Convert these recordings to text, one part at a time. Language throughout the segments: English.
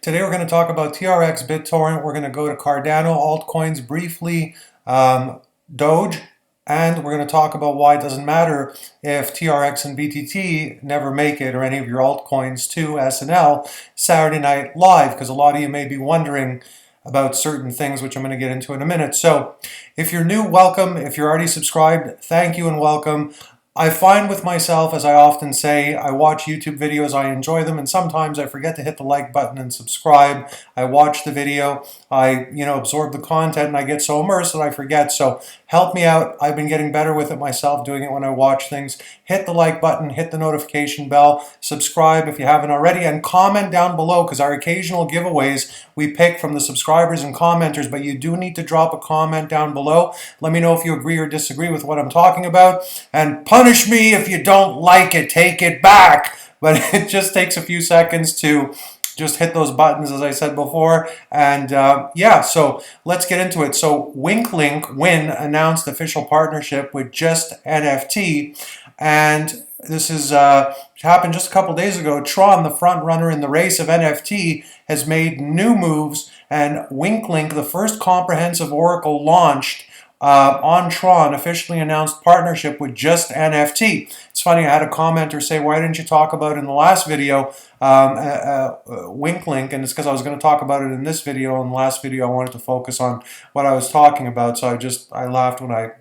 Today we're going to talk about TRX, BitTorrent. We're going to go to Cardano, altcoins briefly, Doge, and we're going to talk about why it doesn't matter if TRX and BTT never make it, or any of your altcoins to SNL Saturday Night Live, because a lot of you may be wondering about certain things, which I'm going to get into in a minute. So if you're new, welcome. If you're already subscribed, thank you and welcome. I find with myself, as I often say, I watch YouTube videos, I enjoy them, and sometimes I forget to hit the like button and subscribe. I watch the video, I absorb the content, and I get so immersed that I forget. So help me out. I've been getting better with it myself, doing it when I watch things. Hit the like button, hit the notification bell, subscribe if you haven't already, and comment down below, because our occasional giveaways we pick from the subscribers and commenters, but you do need to drop a comment down below. Let me know if you agree or disagree with what I'm talking about, and punish me if you don't like it, take it back. But it just takes a few seconds to just hit those buttons, as I said before. And yeah, so let's get into it. So WinkLink, Win, announced official partnership with Just NFT, and this is happened just a couple days ago. Tron, the front runner in the race of NFT, has made new moves, and WinkLink, the first comprehensive oracle launched on Tron, officially announced partnership with Just NFT. It's funny, I had a commenter say, why didn't you talk about it in the last video, WinkLink? And it's because I was going to talk about it in this video. In the last video, I wanted to focus on what I was talking about, so I laughed when I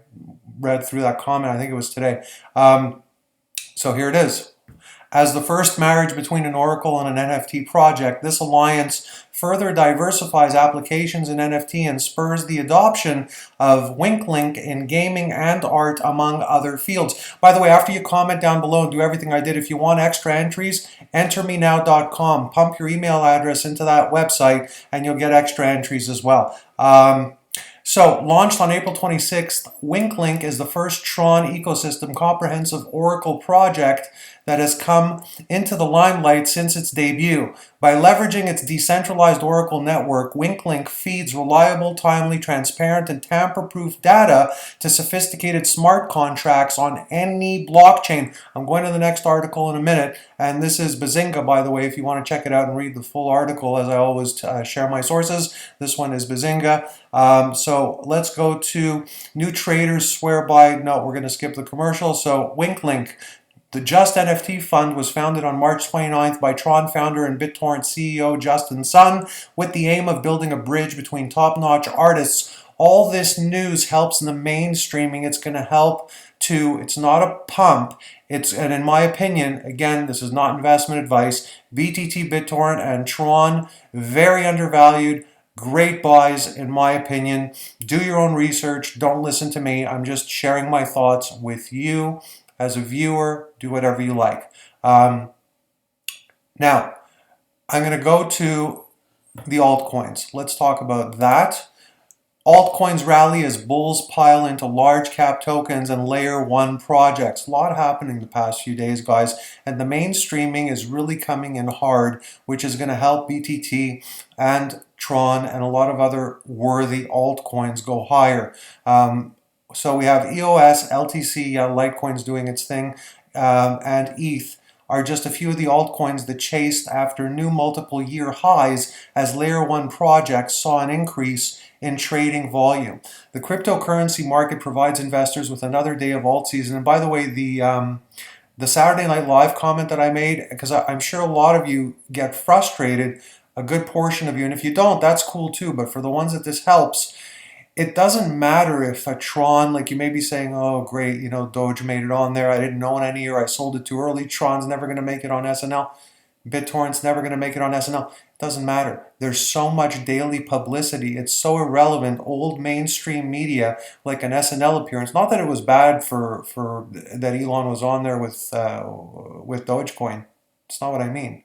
read through that comment. I think it was today. So here it is. As the first marriage between an oracle and an NFT project, this alliance further diversifies applications in NFT and spurs the adoption of WinkLink in gaming and art, among other fields. By the way, after you comment down below and do everything I did, if you want extra entries, entermenow.com. Pump your email address into that website and you'll get extra entries as well. So, launched on April 26th, WinkLink is the first Tron ecosystem comprehensive oracle project that has come into the limelight since its debut. By leveraging its decentralized oracle network, WinkLink feeds reliable, timely, transparent, and tamper-proof data to sophisticated smart contracts on any blockchain. I'm going to the next article in a minute, and this is Bazinga, by the way, if you want to check it out and read the full article, as I always share my sources. This one is Bazinga. So let's go to new traders swear by. No, we're going to skip the commercial. So WinkLink. The Just NFT Fund was founded on March 29th by Tron founder and BitTorrent CEO Justin Sun, with the aim of building a bridge between top-notch artists. All this news helps in the mainstreaming. It's going to help to, it's not a pump. And in my opinion, again, this is not investment advice, BTT, BitTorrent, and Tron, very undervalued. Great buys, in my opinion. Do your own research. Don't listen to me. I'm just sharing my thoughts with you. As a viewer, do whatever you like. Now, I'm going to go to the altcoins. Let's talk about that. Altcoins rally as bulls pile into large cap tokens and layer one projects. A lot happening the past few days, guys. And the mainstreaming is really coming in hard, which is going to help BTT and Tron and a lot of other worthy altcoins go higher. So we have EOS, LTC, Litecoin's doing its thing, and ETH are just a few of the altcoins that chased after new multiple year highs as layer one projects saw an increase in trading volume. The cryptocurrency market provides investors with another day of alt season. And by the way, the Saturday Night Live comment that I made, because I'm sure a lot of you get frustrated, a good portion of you, and if you don't, that's cool too, but for the ones that this helps, it doesn't matter if a Tron, like you may be saying, oh great, Doge made it on there, I didn't know in any year, I sold it too early, Tron's never going to make it on SNL, BitTorrent's never going to make it on SNL. It doesn't matter. There's so much daily publicity, it's so irrelevant. Old mainstream media, like an SNL appearance, not that it was bad for that Elon was on there with Dogecoin, it's not what I mean.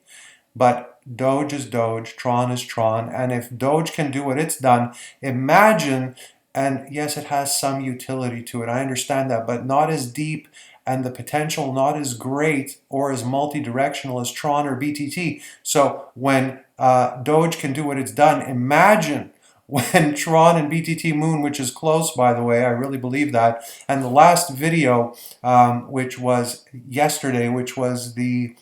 But Doge is Doge, Tron is Tron, and if Doge can do what it's done, imagine, and yes, it has some utility to it, I understand that, but not as deep and the potential not as great or as multi-directional as Tron or BTT. So when Doge can do what it's done, imagine when Tron and BTT Moon, which is close, by the way, I really believe that, and the last video, which was yesterday, which was the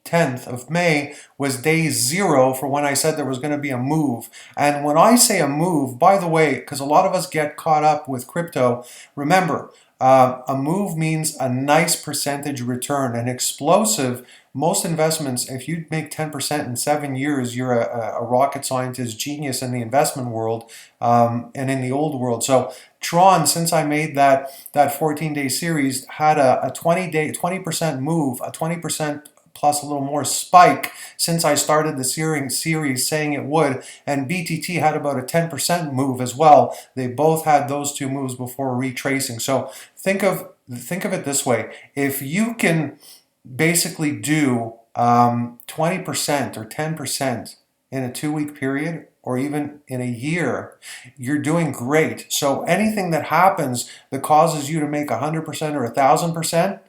10th of May was day 0 for when I said there was going to be a move. And when I say a move, by the way, because a lot of us get caught up with crypto, remember, a move means a nice percentage return. An explosive, most investments, if you make 10% in 7 years, you're a rocket scientist genius in the investment world, and in the old world. So Tron, since I made that 14-day series, had a 20% move, a 20% plus a little more spike since I started the series saying it would, and BTT had about a 10% move as well. They both had those two moves before retracing. So think of it this way: if you can basically do 20% or 10% in a 2-week period, or even in a year, you're doing great. So anything that happens that causes you to make 100% or 1,000%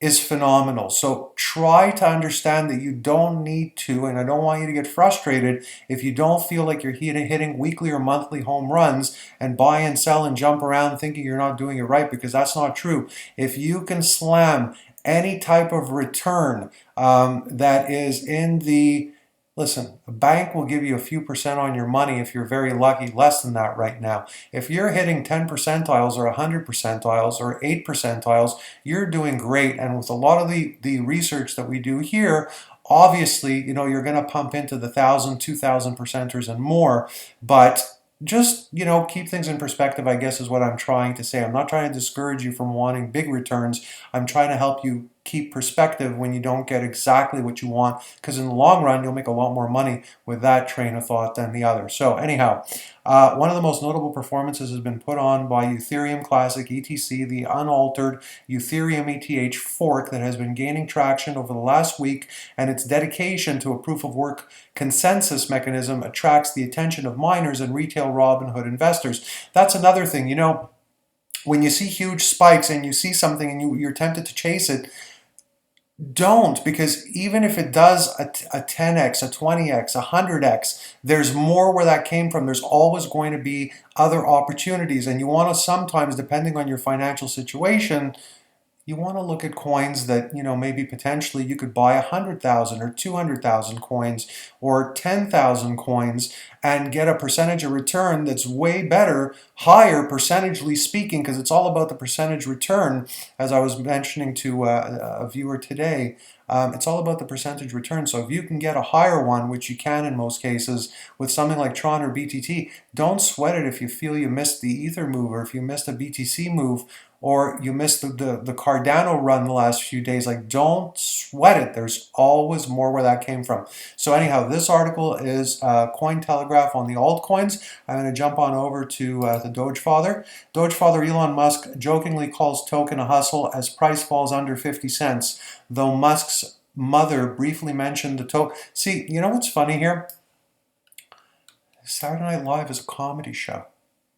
is phenomenal. So try to understand that you don't need to, and I don't want you to get frustrated if you don't feel like you're hitting weekly or monthly home runs and buy and sell and jump around thinking you're not doing it right, because that's not true. If you can slam any type of return that is in the Listen, a bank will give you a few percent on your money if you're very lucky, less than that right now. If you're hitting 10 percentiles or 100 percentiles or 8 percentiles, you're doing great. And with a lot of the research that we do here, obviously, you're going to pump into the 1,000, 2,000 percenters and more, but just, keep things in perspective, I guess, is what I'm trying to say. I'm not trying to discourage you from wanting big returns. I'm trying to help you keep perspective when you don't get exactly what you want, because in the long run, you'll make a lot more money with that train of thought than the other. So anyhow, one of the most notable performances has been put on by Ethereum Classic ETC, the unaltered Ethereum ETH fork that has been gaining traction over the last week, and its dedication to a proof of work consensus mechanism attracts the attention of miners and retail Robinhood investors. That's another thing, when you see huge spikes and you see something and you're tempted to chase it, don't, because even if it does a 10x, a 20x, a 100x, there's more where that came from. There's always going to be other opportunities, and you want to sometimes, depending on your financial situation, you want to look at coins that, maybe potentially you could buy 100,000 or 200,000 coins or 10,000 coins and get a percentage of return that's way better, higher percentagely speaking, because it's all about the percentage return. As I was mentioning to a viewer today, it's all about the percentage return. So if you can get a higher one, which you can in most cases, with something like Tron or BTT, don't sweat it if you feel you missed the Ether move, or if you missed a BTC move, or you missed the Cardano run the last few days. Like, don't sweat it. There's always more where that came from. So anyhow, this article is Cointelegraph on the altcoins. I'm going to jump on over to the Doge Father. Doge Father Elon Musk jokingly calls token a hustle as price falls under 50 cents, though Musk's mother briefly mentioned the token. See, you know what's funny here? Saturday Night Live is a comedy show.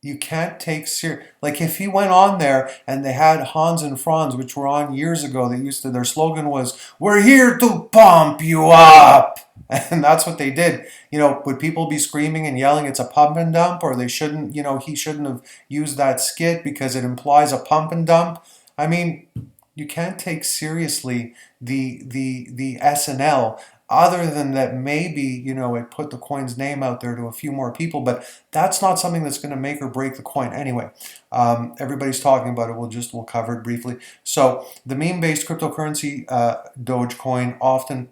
You can't take serious. Like, if he went on there and they had Hans and Franz, which were on years ago, their slogan was, "We're here to pump you up." And that's what they did. Would people be screaming and yelling it's a pump and dump, or they shouldn't, he shouldn't have used that skit because it implies a pump and dump? I mean, you can't take seriously the SNL, other than that maybe, it put the coin's name out there to a few more people, but that's not something that's going to make or break the coin. Anyway, everybody's talking about it. We'll cover it briefly. So the meme-based cryptocurrency Dogecoin, often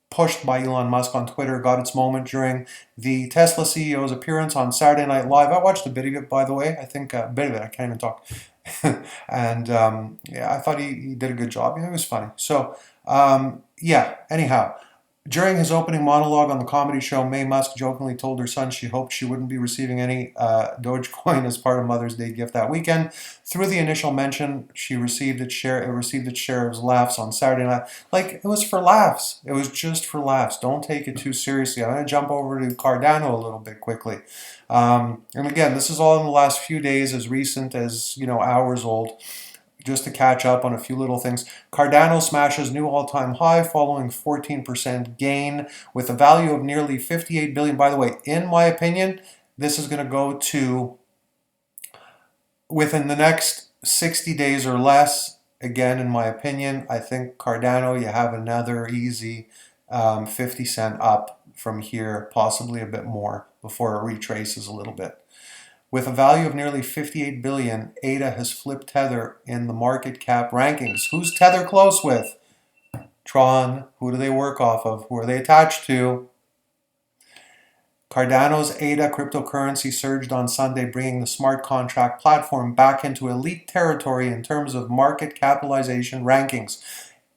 pushed by Elon Musk on Twitter, got its moment during the Tesla CEO's appearance on Saturday Night Live. I watched a bit of it, by the way. I think a bit of it. I can't even talk. And yeah, I thought he did a good job. It was funny. So yeah, anyhow. During his opening monologue on the comedy show, May Musk jokingly told her son she hoped she wouldn't be receiving any Dogecoin as part of Mother's Day gift that weekend. Through the initial mention, it received its share of laughs on Saturday night. Like, it was for laughs. It was just for laughs. Don't take it too seriously. I'm going to jump over to Cardano a little bit quickly. And again, this is all in the last few days, as recent as, hours old. Just to catch up on a few little things. Cardano smashes new all-time high following 14% gain with a value of nearly 58 billion. By the way, in my opinion, this is going to go to, within the next 60 days or less, again, in my opinion, I think Cardano, you have another easy 50 cent up from here, possibly a bit more before it retraces a little bit. With a value of nearly 58 billion, ADA has flipped Tether in the market cap rankings. Who's Tether close with? Tron. Who do they work off of? Who are they attached to? Cardano's ADA cryptocurrency surged on Sunday, bringing the smart contract platform back into elite territory in terms of market capitalization rankings.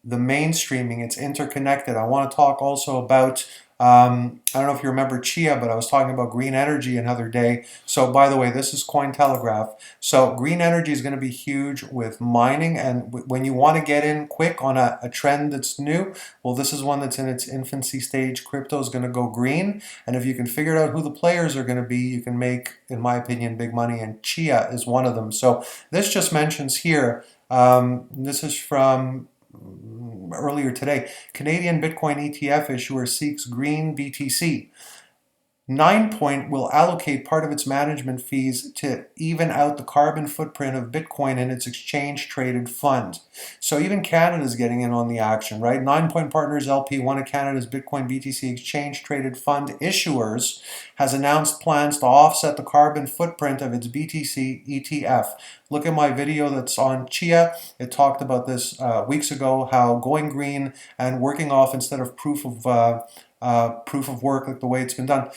The mainstreaming, it's interconnected. I want to talk also about, I don't know if you remember Chia, but I was talking about green energy another day. So by the way, this is Cointelegraph. So green energy is going to be huge with mining, and when you want to get in quick on a trend that's new, well, this is one that's in its infancy stage. Crypto is going to go green, and if you can figure out who the players are going to be, you can make, in my opinion, big money, and Chia is one of them. So this just mentions here, this is from earlier today, Canadian Bitcoin ETF issuer seeks green BTC. NinePoint will allocate part of its management fees to even out the carbon footprint of Bitcoin in its exchange-traded fund. So even Canada's getting in on the action, right? NinePoint Partners LP, one of Canada's Bitcoin BTC exchange-traded fund issuers, has announced plans to offset the carbon footprint of its BTC ETF. Look at my video that's on Chia. It talked about this weeks ago, how going green and working off instead of proof of work, like the way it's been done.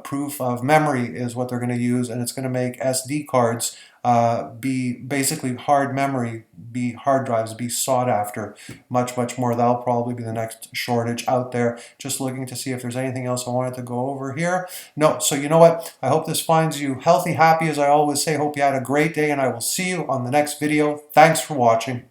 Proof of memory is what they're going to use, and it's going to make SD cards be basically hard memory, be hard drives, be sought after much, much more. That'll probably be the next shortage out there. Just looking to see if there's anything else I wanted to go over here. No, so you know what? I hope this finds you healthy, happy, as I always say. Hope you had a great day, and I will see you on the next video. Thanks for watching.